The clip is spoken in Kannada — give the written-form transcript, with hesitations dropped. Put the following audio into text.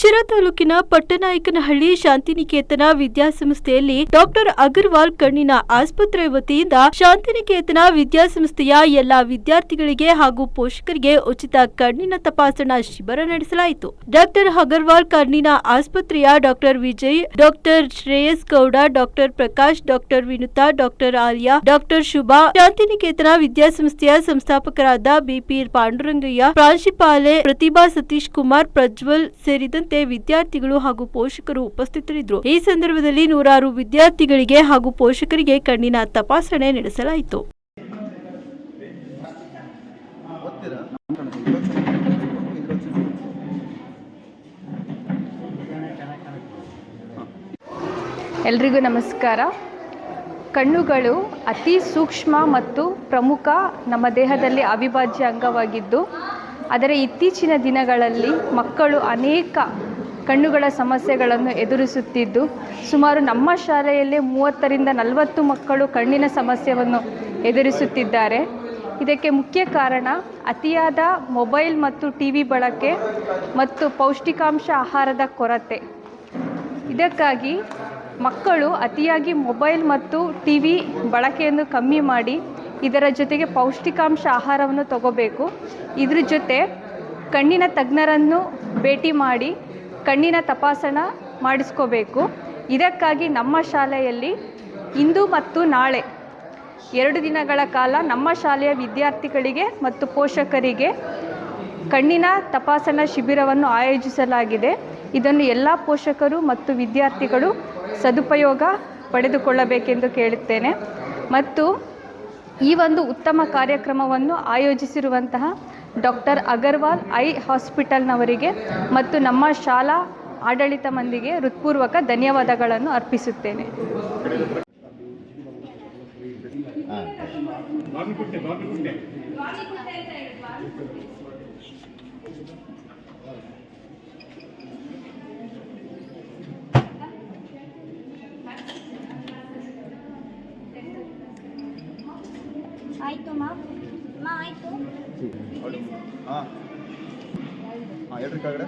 ಶಿರಾ ತಾಲೂಕಿನ ಪಟ್ಟನಾಯಕನಹಳ್ಳಿ ಶಾಂತಿನಿಕೇತನ ವಿದ್ಯಾಸಂಸ್ಥೆಯಲ್ಲಿ ಡಾಕ್ಟರ್ ಅಗರ್ವಾಲ್ ಕಣ್ಣಿನ ಆಸ್ಪತ್ರೆ ವತಿಯಿಂದ ಶಾಂತಿನಿಕೇತನ ವಿದ್ಯಾಸಂಸ್ಥೆಯ ಎಲ್ಲಾ ವಿದ್ಯಾರ್ಥಿಗಳಿಗೆ ಹಾಗೂ ಪೋಷಕರಿಗೆ ಉಚಿತ ಕಣ್ಣಿನ ತಪಾಸಣಾ ಶಿಬಿರ ನಡೆಸಲಾಯಿತು. ಡಾಕ್ಟರ್ ಅಗರ್ವಾಲ್ ಕಣ್ಣಿನ ಆಸ್ಪತ್ರೆಯ doctor Vijay, doctor Shreyas Gowda, doctor Prakash, doctor Vinuta, doctor Arya, doctor Shubha, Shantiniketana ವಿದ್ಯಾಸಂಸ್ಥೆಯ ಸಂಸ್ಥಾಪಕರಾದ ಬಿಪಿ ಪಾಂಡುರಂಗಯ್ಯ, ಪ್ರಾಂಶುಪಾಲೆ ಪ್ರತಿಭಾ, ಸತೀಶ್ ಕುಮಾರ್, ಪ್ರಜ್ವಲ್ ಸೇರಿದಂತೆ ವಿದ್ಯಾರ್ಥಿಗಳು ಹಾಗೂ ಪೋಷಕರು ಉಪಸ್ಥಿತರಿದ್ದರು. ಈ ಸಂದರ್ಭದಲ್ಲಿ ನೂರಾರು ವಿದ್ಯಾರ್ಥಿಗಳಿಗೆ ಹಾಗೂ ಪೋಷಕರಿಗೆ ಕಣ್ಣಿನ ತಪಾಸಣೆ ನಡೆಸಲಾಯಿತು. ಎಲ್ರಿಗೂ ನಮಸ್ಕಾರ. ಕಣ್ಣುಗಳು ಅತಿ ಸೂಕ್ಷ್ಮ ಮತ್ತು ಪ್ರಮುಖ ನಮ್ಮ ದೇಹದಲ್ಲಿ ಅವಿಭಾಜ್ಯ ಅಂಗವಾಗಿದ್ದು, ಆದರೆ ಇತ್ತೀಚಿನ ದಿನಗಳಲ್ಲಿ ಮಕ್ಕಳು ಅನೇಕ ಕಣ್ಣುಗಳ ಸಮಸ್ಯೆಗಳನ್ನು ಎದುರಿಸುತ್ತಿದ್ದು, ಸುಮಾರು ನಮ್ಮ ಶಾಲೆಯಲ್ಲಿ 30ರಿಂದ 40 ಮಕ್ಕಳು ಕಣ್ಣಿನ ಸಮಸ್ಯೆಯನ್ನು ಎದುರಿಸುತ್ತಿದ್ದಾರೆ. ಇದಕ್ಕೆ ಮುಖ್ಯ ಕಾರಣ ಅತಿಯಾದ ಮೊಬೈಲ್ ಮತ್ತು ಟಿವಿ ಬಳಕೆ ಮತ್ತು ಪೌಷ್ಟಿಕಾಂಶ ಆಹಾರದ ಕೊರತೆ. ಇದಕ್ಕಾಗಿ ಮಕ್ಕಳು ಅತಿಯಾಗಿ ಮೊಬೈಲ್ ಮತ್ತು ಟಿವಿ ಬಳಕೆಯನ್ನು ಕಮ್ಮಿ ಮಾಡಿ ಇದರ ಜೊತೆಗೆ ಪೌಷ್ಟಿಕಾಂಶ ಆಹಾರವನ್ನು ತಗೋಬೇಕು. ಇದ್ರ ಜೊತೆ ಕಣ್ಣಿನ ತಜ್ಞರನ್ನು ಭೇಟಿ ಮಾಡಿ ಕಣ್ಣಿನ ತಪಾಸಣೆ ಮಾಡಿಸ್ಕೋಬೇಕು. ಇದಕ್ಕಾಗಿ ನಮ್ಮ ಶಾಲೆಯಲ್ಲಿ ಇಂದು ಮತ್ತು ನಾಳೆ 2 ದಿನಗಳ ಕಾಲ ನಮ್ಮ ಶಾಲೆಯ ವಿದ್ಯಾರ್ಥಿಗಳಿಗೆ ಮತ್ತು ಪೋಷಕರಿಗೆ ಕಣ್ಣಿನ ತಪಾಸಣಾ ಶಿಬಿರವನ್ನು ಆಯೋಜಿಸಲಾಗಿದೆ. ಇದನ್ನು ಎಲ್ಲ ಪೋಷಕರು ಮತ್ತು ವಿದ್ಯಾರ್ಥಿಗಳು ಸದುಪಯೋಗ ಪಡೆದುಕೊಳ್ಳಬೇಕೆಂದು ಕೇಳುತ್ತೇನೆ. ಮತ್ತು ಈ ಒಂದು ಉತ್ತಮ ಕಾರ್ಯಕ್ರಮವನ್ನು ಆಯೋಜಿಸಿರುವಂತಹ ಡಾಕ್ಟರ್ ಅಗರ್ವಾಲ್ ಐ ಹಾಸ್ಪಿಟಲ್ನವರಿಗೆ ಮತ್ತು ನಮ್ಮ ಶಾಲಾ ಆಡಳಿತ ಮಂದಿಗೆ ಹೃತ್ಪೂರ್ವಕ ಧನ್ಯವಾದಗಳನ್ನು ಅರ್ಪಿಸುತ್ತೇನೆ. ಆಯಿತು ಆಯಿತು. ಹೇಳ್ರಿ ಕೆಳಗಡೆ.